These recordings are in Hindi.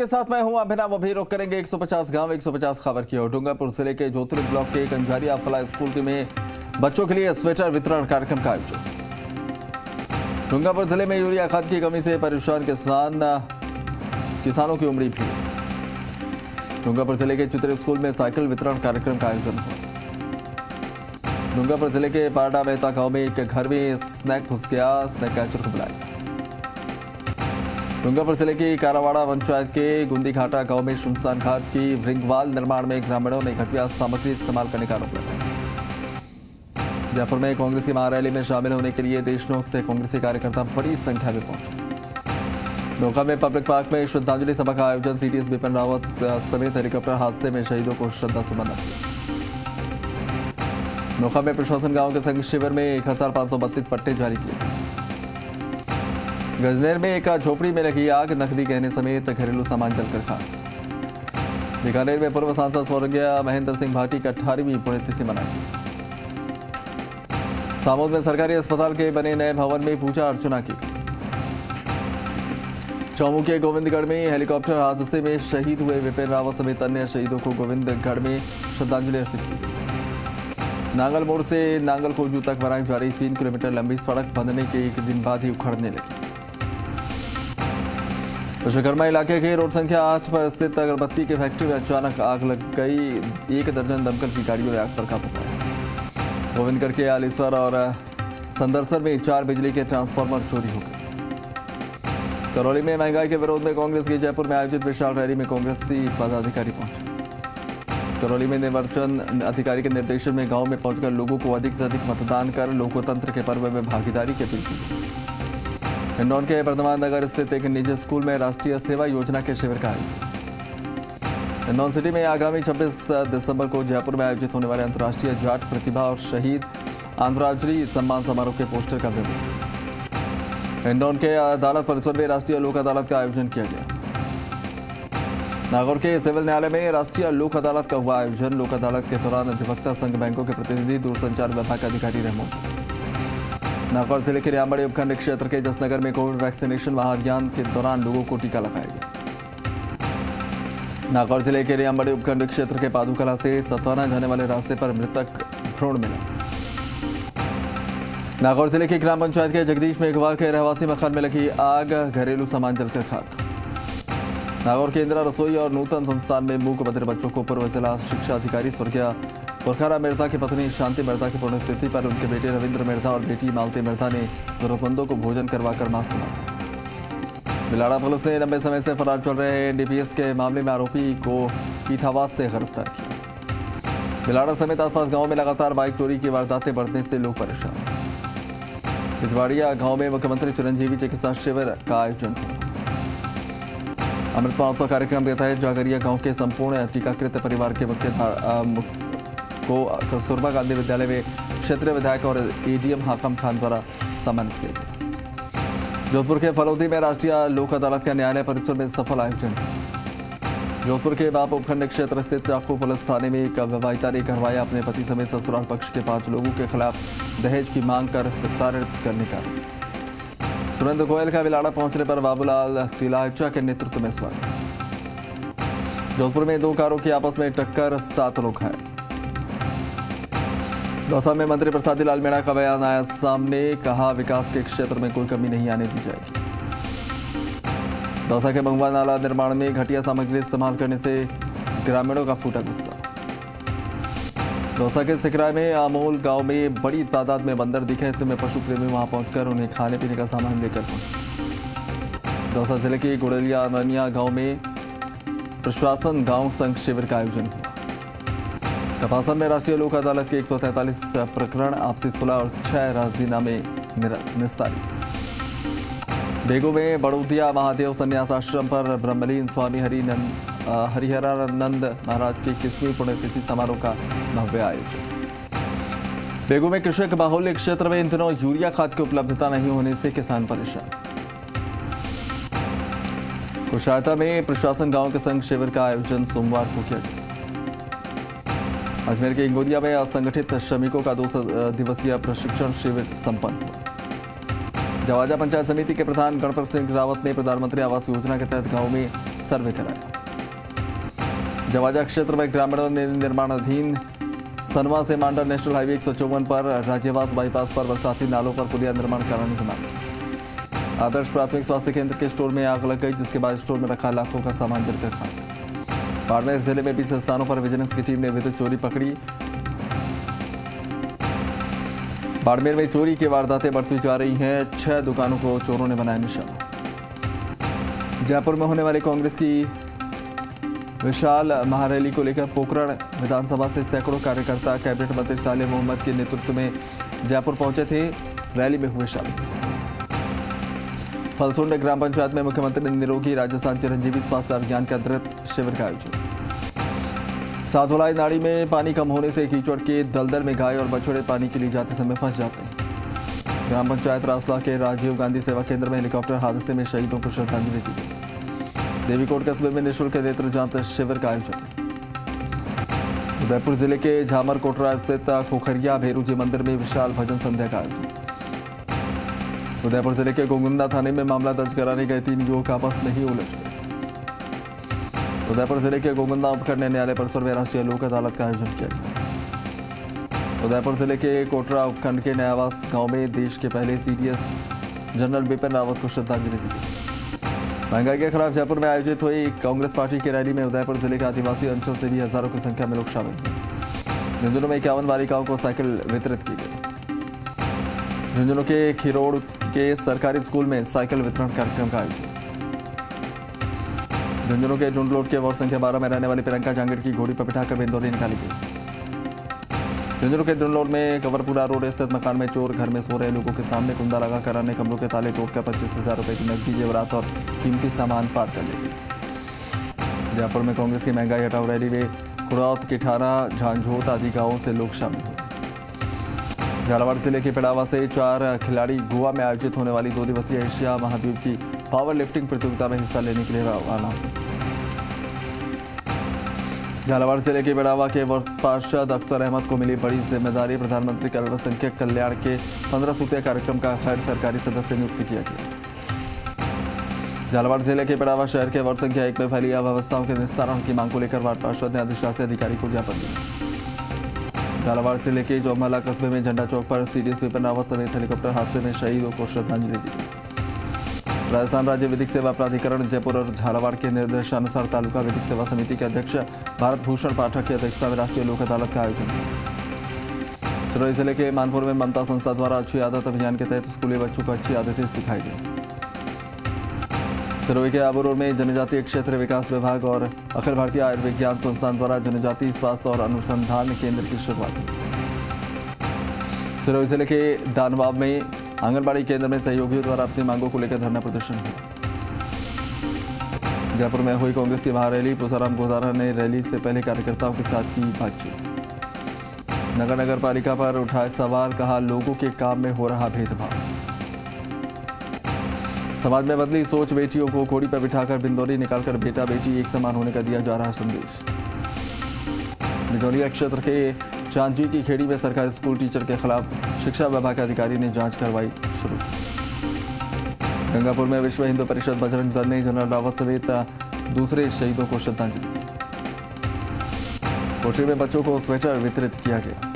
आपके साथ मैं हूं अभिनव। अभी रुक करेंगे 150 गांव 150 खबर की ओर। डूंगरपुर जिले के जोतरी ब्लॉक के कंजारिया फला स्कूल में बच्चों के लिए स्वेटर वितरण कार्यक्रम का आयोजन। डूंगरपुर जिले में यूरिया खाद की कमी से परेशान किसानों की उमड़ी भीड़। डूंगरपुर जिले के चित्र स्कूल में साइकिल वितरण कार्यक्रम का आयोजन हुआ। डूंगरपुर जिले के पारडा मेहता गांव में एक घर में स्नैक घुस गया, स्नैक कैचर को बुलाया। डूंगरपुर जिले की कारावाड़ा पंचायत के गुंदी घाटा गांव में सुनसान घाट की रिंगवाल निर्माण में ग्रामीणों ने घटिया सामग्री इस्तेमाल करने का आरोप लगाया। जयपुर में कांग्रेस की महारैली में शामिल होने के लिए देशनोक से कांग्रेसी कार्यकर्ता बड़ी संख्या में पहुंचे। नोखा में पब्लिक पार्क में श्रद्धांजलि सभा का आयोजन। सीडीएस बिपिन रावत समेत हेलीकॉप्टर हादसे में शहीदों को श्रद्धा सुमन अर्पित। नोखा में प्रशासन गांव के संघ शिविर में 1532 पट्टे जारी किए। गजनेर में एक झोपड़ी में लगी आग, नकदी गहने समेत घरेलू सामान जलकर खाक। बीकानेर में पूर्व सांसद स्वर्गीय महेंद्र सिंह भाटी की 18वीं पुण्यतिथि मनाई। सामोद में सरकारी अस्पताल के बने नए भवन में पूजा अर्चना की। चौमू के गोविंदगढ़ में हेलीकॉप्टर हादसे में शहीद हुए विपिन रावत समेत अन्य शहीदों को गोविंदगढ़ में श्रद्धांजलि अर्पित की। नांगल मोड़ से नांगल कोजू तक बनाई जा रही 3 किलोमीटर लंबी सड़क बंधने के एक दिन बाद ही उखड़ने लगी। विश्वकर्मा इलाके के रोड संख्या 8 पर स्थित अगरबत्ती की फैक्ट्री में अचानक आग लग गई। 1 दर्जन दमकल की गाड़ियों ने आग पर काबू पाया। गोविंदगढ़ के आलीसर और संदरसर में 4 बिजली के ट्रांसफार्मर चोरी हो गए। करौली में महंगाई के विरोध में कांग्रेस की जयपुर में आयोजित विशाल रैली में कांग्रेसी पदाधिकारी पहुंचे। करौली में निर्वाचन अधिकारी के निर्देशन में गांव में पहुंचकर लोगों को अधिक से अधिक मतदान कर लोकतंत्र के पर्व में भागीदारी की अपील की। हिंडौन के वर्धमान नगर स्थित एक निजी स्कूल में राष्ट्रीय सेवा योजना के शिविर का आयोजन। हिंडौन सिटी में आगामी 26 दिसंबर को जयपुर में आयोजित होने वाले अंतर्राष्ट्रीय जाट प्रतिभा और शहीद आंध्राजरी सम्मान समारोह के पोस्टर का विमोचन। हिंडौन के अदालत परिसर में राष्ट्रीय लोक अदालत का आयोजन किया गया। नागौर के सिविल न्यायालय में राष्ट्रीय लोक अदालत का हुआ आयोजन। लोक अदालत के दौरान अधिवक्ता संघ बैंकों के प्रतिनिधि, दूरसंचार विभाग के अधिकारी रहे मौजूद। नागौर जिले के रियांबड़ी उपखंड क्षेत्र के जसनगर में कोविड वैक्सीनेशन महाअभियान के दौरान लोगों को टीका लगाया गया। नागौर जिले के रियांबड़ी उपखंड क्षेत्र के पादुकला से सतवाना जाने वाले रास्ते पर मृतक भ्रूण मिला। नागौर जिले की ग्राम पंचायत के जगदीश मेघवाल के रहवासी मकान में लगी आग, घरेलू सामान जलकर खाक। नागौर के इंदिरा रसोई और नूतन संस्थान में मूक बधिर बच्चों को पूर्व जिला शिक्षा अधिकारी स्वर्गीय पुरखारा मिर्धा की पत्नी शांति मिर्धा की पुण्यतिथि पर उनके बेटे रविंद्र मिर्धा और बेटी मालती मिर्धा ने जरूरतमंदों को भोजन करवाकर मां सुनाई। बिलाड़ा पुलिस ने लंबे समय से फरार चल रहे एनडीपीएस के मामले में आरोपी को पीथावास से गिरफ्तार किया। बिलाड़ा समेत आसपास गांव में लगातार बाइक चोरी की वारदातें बढ़ने से लोग परेशान। पिछवाड़िया गांव में मुख्यमंत्री चिरंजीवी चिकित्सा शिविर का आयोजन हुआ। अमृत महोत्सव कार्यक्रम के तहत जागरिया गांव के संपूर्ण टीकाकृत परिवार के मुख्य को कस्तूरबा गांधी विद्यालय में क्षेत्रीय विधायक और एडीएम हाकम खान द्वारा सम्मानित किया गया। जोधपुर के फलौदी में राष्ट्रीय लोक अदालत का न्यायालय परिसर में सफल आयोजन। जोधपुर के बाप उपखंड क्षेत्र स्थित चाकू पुलिस थाने में एक विवाहिता ने करवाया अपने पति समेत ससुराल पक्ष के 5 लोगों के खिलाफ दहेज की मांग कर प्रताड़ित करने का। सुरेंद्र गोयल का बिलाड़ा पहुंचने पर बाबूलाल तिलाचा के नेतृत्व में स्वागत। जोधपुर में 2 कारों की आपस में टक्कर, 7 लोग घायल। दौसा में मंत्री प्रसादी लाल मीणा का बयान आया सामने, कहा विकास के क्षेत्र में कोई कमी नहीं आने दी जाएगी। दौसा के मंगवा नाला निर्माण में घटिया सामग्री इस्तेमाल करने से ग्रामीणों का फूटा गुस्सा। दौसा के सिकराय में आमोल गांव में बड़ी तादाद में बंदर दिखे, ऐसे में पशु प्रेमी वहां पहुंचकर उन्हें खाने पीने का सामान लेकर पहुंचे। दौसा जिले के गुड़लिया अननिया गांव में प्रशासन गांव संघ शिविर का आयोजन हुआ। कपासन में राष्ट्रीय लोक अदालत के 143 प्रकरण, आपसी सुलह और 6 राजीनामे निस्तारित। बेगू में बड़ौदिया महादेव संन्यास आश्रम पर ब्रह्मलीन स्वामी हरिहरानंद महाराज की 21वीं पुण्यतिथि समारोह का भव्य आयोजन। बेगू में कृषक बाहुल्य क्षेत्र में इन दिनों यूरिया खाद की उपलब्धता नहीं होने से किसान परेशान। कुशायता में प्रशासन गांव के संघ शिविर का आयोजन सोमवार को किया गया। अजमेर के इंगोरिया में असंगठित श्रमिकों का 2 दिवसीय प्रशिक्षण शिविर संपन्न हुआ। जवाजा पंचायत समिति के प्रधान गणपत सिंह रावत ने प्रधानमंत्री आवास योजना के तहत गांव में सर्वे कराया। जवाजा क्षेत्र में ग्रामीणों ने निर्माणाधीन सनवा से मांडर नेशनल हाईवे 154 पर राज्यवास बाईपास पर बरसाती नालों पर पुलिया निर्माण कराने की मांग की। आदर्श प्राथमिक स्वास्थ्य केंद्र के स्टोर में आग लग गई, जिसके बाद स्टोर में रखा लाखों का सामान जलकर खाक। बाड़मेर जिले में 20 स्थानों पर विजिलेंस की टीम ने विद्युत चोरी पकड़ी। बाड़मेर में चोरी की वारदातें बढ़ती जा रही हैं। 6 दुकानों को चोरों ने बनाया निशाना। जयपुर में होने वाली कांग्रेस की विशाल महारैली को लेकर पोखरण विधानसभा से सैकड़ों कार्यकर्ता कैबिनेट मंत्री सालेह मोहम्मद के नेतृत्व में जयपुर पहुंचे थे। रैली में हुए शामिल। फलसुंड ग्राम पंचायत में मुख्यमंत्री निरोगी राजस्थान चिरंजीवी स्वास्थ्य अभियान के अंतर्गत शिविर का आयोजन। साधुलाई नाड़ी में पानी कम होने से कीचड़ के दलदल में गाय और बछड़े पानी के लिए जाते समय फंस जाते हैं। ग्राम पंचायत रासला के राजीव गांधी सेवा केंद्र में हेलीकॉप्टर हादसे में शहीदों को श्रद्धांजलि दी गई। देवीकोट कस्बे में निःशुल्क नेत्र जांच शिविर का आयोजन। उदयपुर जिले के झामर कोटरा स्थित खोखरिया भेरू जी मंदिर में विशाल भजन संध्या का आयोजन। उदयपुर जिले के गोगुंदा थाने में मामला दर्ज कराने गए 3 युवक आपस में ही उलझ गए। उदयपुर जिले के गोगुंदा उपखंड न्यायालय परिसर में राष्ट्रीय लोक अदालत का आयोजन किया गया। उदयपुर जिले के कोटरा उपखंड के नयावास गांव में देश के पहले सीडीएस जनरल बिपिन रावत को श्रद्धांजलि दी गई। महंगाई के खिलाफ जयपुर में आयोजित हुई कांग्रेस पार्टी की रैली में उदयपुर जिले के आदिवासी अंचल से भी हजारों की संख्या में लोग शामिल हुए। झुंझुनू में 51 बालिकाओं को साइकिल वितरित की गई। झुंझुनू के खिरोड़ के सरकारी स्कूल में साइकिल वितरण कार्यक्रम का आयोजन। झुंझुनू के डुंडलोट के वार्ड संख्या 12 में रहने वाली प्रियंका जांगीड़ की घोड़ी पर बिठाकर बिंदौरी निकाली गई। झुंझुनू के डुंडलोट में कंवरपुरा रोड स्थित मकान में चोर घर में सो रहे लोगों के सामने कुंदा लगाकर अन्य कमरों के ताले तोड़कर 25,000 रुपए की नकदी, जेवरात और कीमती सामान पार कर ले गए। जयपुर में कांग्रेस की महंगाई हटाओ रैली में खुड़ौत, किठाना, झांझोत आदि गांवों से लोग शामिल हुए। झालावाड़ जिले के पिड़ावा से 4 खिलाड़ी गोवा में आयोजित होने वाली 2 दिवसीय एशिया महाद्वीप की पावर लिफ्टिंग प्रतियोगिता में हिस्सा लेने के लिए रवाना हुए। झालावाड़ जिले के बिड़ावा के वर्ग पार्षद अख्तर अहमद को मिली बड़ी जिम्मेदारी। प्रधानमंत्री के अल्पसंख्यक कल्याण के 15 सूत्रीय कार्यक्रम का गैर सरकारी सदस्य नियुक्त किया गया। झालावाड़ जिले के बिड़ावा शहर के वार्ड संख्या 1 में फैली अव्यवस्थाओं के निस्तारण की मांग को लेकर वार्ड पार्षद ने अधिशासी अधिकारी को ज्ञापन दिया। झालावाड़ जिले के जोमहला कस्बे में झंडा चौक पर सीडीएस बिपिन रावत समेत हेलीकॉप्टर हादसे में शहीदों को श्रद्धांजलि दी। राजस्थान राज्य विधिक सेवा प्राधिकरण जयपुर और झालावाड़ के निर्देशानुसार तालुका विधिक सेवा समिति के अध्यक्ष भारत भूषण पाठक की अध्यक्षता में राष्ट्रीय लोक अदालत का आयोजन। सिरोही जिले के मानपुर में ममता संस्था द्वारा अच्छी आदत अभियान के तहत स्कूली बच्चों को अच्छी आदतें सिखाई गई। सिरोही के आबू रोड में जनजातीय क्षेत्र विकास विभाग और अखिल भारतीय आयुर्विज्ञान संस्थान द्वारा जनजातीय स्वास्थ्य और अनुसंधान केंद्र की शुरुआत। सिरोही जिले के दानवाब में आंगनबाड़ी केंद्र में सहयोगियों द्वारा अपनी मांगों को लेकर धरना प्रदर्शन हुआ। जयपुर में हुई कांग्रेस की महारैली। पुसाराम गोदारा ने रैली से पहले कार्यकर्ताओं के साथ की बातचीत। नगर पालिका पर उठाए सवाल, कहा लोगों के काम में हो रहा भेदभाव। समाज में बदली सोच, बेटियों को घोड़ी पर बिठाकर बिंदौरी निकालकर बेटा बेटी एक समान होने का दिया जा रहा संदेश। बिजौलिया क्षेत्र के चांची की खेड़ी में सरकारी स्कूल टीचर के खिलाफ शिक्षा विभाग के अधिकारी ने जांच कार्रवाई शुरू की। गंगापुर में विश्व हिंदू परिषद बजरंग दल ने जनरल रावत समेत दूसरे शहीदों को श्रद्धांजलि दी। कोठी में बच्चों को स्वेटर वितरित किया गया।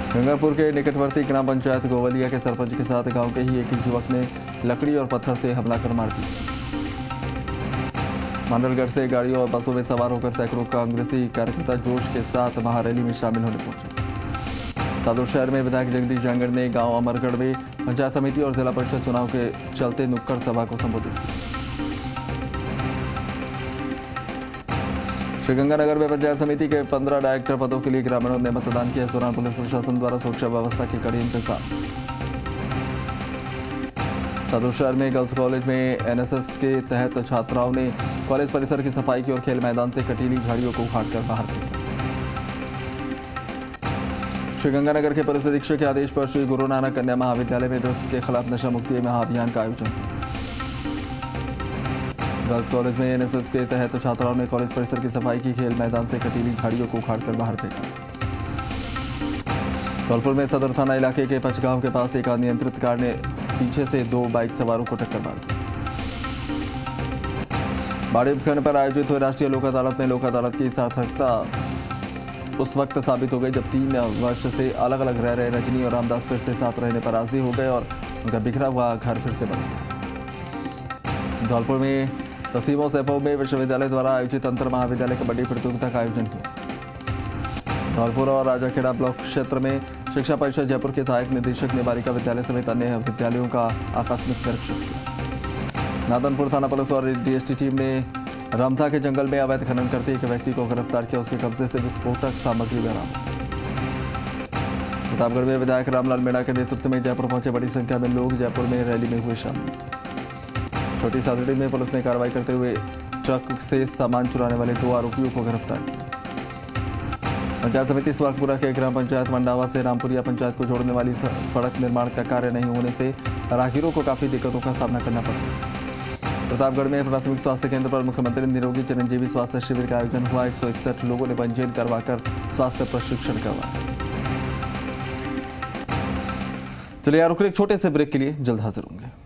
गंगापुर के निकटवर्ती ग्राम पंचायत गोवलिया के सरपंच के साथ गांव के ही एक युवक ने लकड़ी और पत्थर से हमला कर मार दी। मांडलगढ़ से गाड़ियों और बसों में सवार होकर सैकड़ों कांग्रेसी कार्यकर्ता जोश के साथ महारैली में शामिल होने पहुंचे। सादुर शहर में विधायक जगदीश जांगड़ ने गांव अमरगढ़ में पंचायत समिति और जिला परिषद चुनाव के चलते नुक्कड़ सभा को संबोधित किया। श्रीगंगानगर में पंचायत समिति के 15 डायरेक्टर पदों के लिए ग्रामीणों ने मतदान किया। इस दौरान पुलिस प्रशासन द्वारा सुरक्षा व्यवस्था की कड़ी इंतजाम। सादुर शहर में गर्ल्स कॉलेज में एनएसएस के तहत छात्राओं ने कॉलेज परिसर की सफाई की और खेल मैदान से कटीली झाड़ियों को उखाड़कर बाहर फेंका। श्रीगंगानगर के पुलिस अधीक्षक के आदेश पर श्री गुरु नानक कन्या महाविद्यालय में ड्रग्स के खिलाफ नशा मुक्ति महाअभियान का आयोजन। गर्ल्स कॉलेज में एनएसएस के तहत छात्राओं ने कॉलेज परिसर की सफाई की, खेल मैदान से कटीली झाड़ियों को उखाड़कर बाहर फेंका। धौलपुर में सदर थाना इलाके के पचगांव के पास एक अनियंत्रित कार ने पीछे से 2 बाइक सवारों को टक्कर मार दी। बाड़ी उपखंड पर आयोजित हुए राष्ट्रीय लोक अदालत में लोक अदालत की सार्थकता उस वक्त साबित हो गई जब 3 वर्ष से अलग अलग रह रहे रजनी और रामदास फिर से साथ रहने पर राजी हो गए और उनका बिखरा हुआ घर फिर से बस गया। धौलपुर में तहसीमों सैफों में विश्वविद्यालय द्वारा आयोजित अंतर महाविद्यालय कबड्डी प्रतियोगिता का आयोजन किया। धौलपुर और राजाखेड़ा ब्लॉक क्षेत्र में शिक्षा परिषद जयपुर के सहायक निदेशक ने बालिका विद्यालय समेत अन्य विद्यालयों का आकस्मिक निरीक्षण किया। नादनपुर थाना पुलिस और डीएसटी टीम ने रमथा के जंगल में अवैध खनन करते एक व्यक्ति को गिरफ्तार किया। उसके कब्जे से विस्फोटक सामग्री बरामद। प्रतापगढ़ में विधायक रामलाल मीणा के नेतृत्व में जयपुर पहुंचे बड़ी संख्या में लोग जयपुर में रैली में हुए शामिल। छोटी सादड़ी में पुलिस ने कार्रवाई करते हुए ट्रक से सामान चुराने वाले 2 आरोपियों को गिरफ्तार किया। पंचायत समिति सुहागपुरा के ग्राम पंचायत मंडावा से रामपुरिया पंचायत को जोड़ने वाली सड़क निर्माण का कार्य नहीं होने से राहगीरों को काफी दिक्कतों का सामना करना पड़ा। प्रतापगढ़ में प्राथमिक स्वास्थ्य केंद्र पर मुख्यमंत्री निरोगी चिरंजीवी स्वास्थ्य शिविर का आयोजन हुआ। 161 लोगों ने पंजीयन करवाकर स्वास्थ्य प्रशिक्षण करवाया। चलिए रुक एक छोटे से ब्रेक के लिए, जल्द हाजिर होंगे।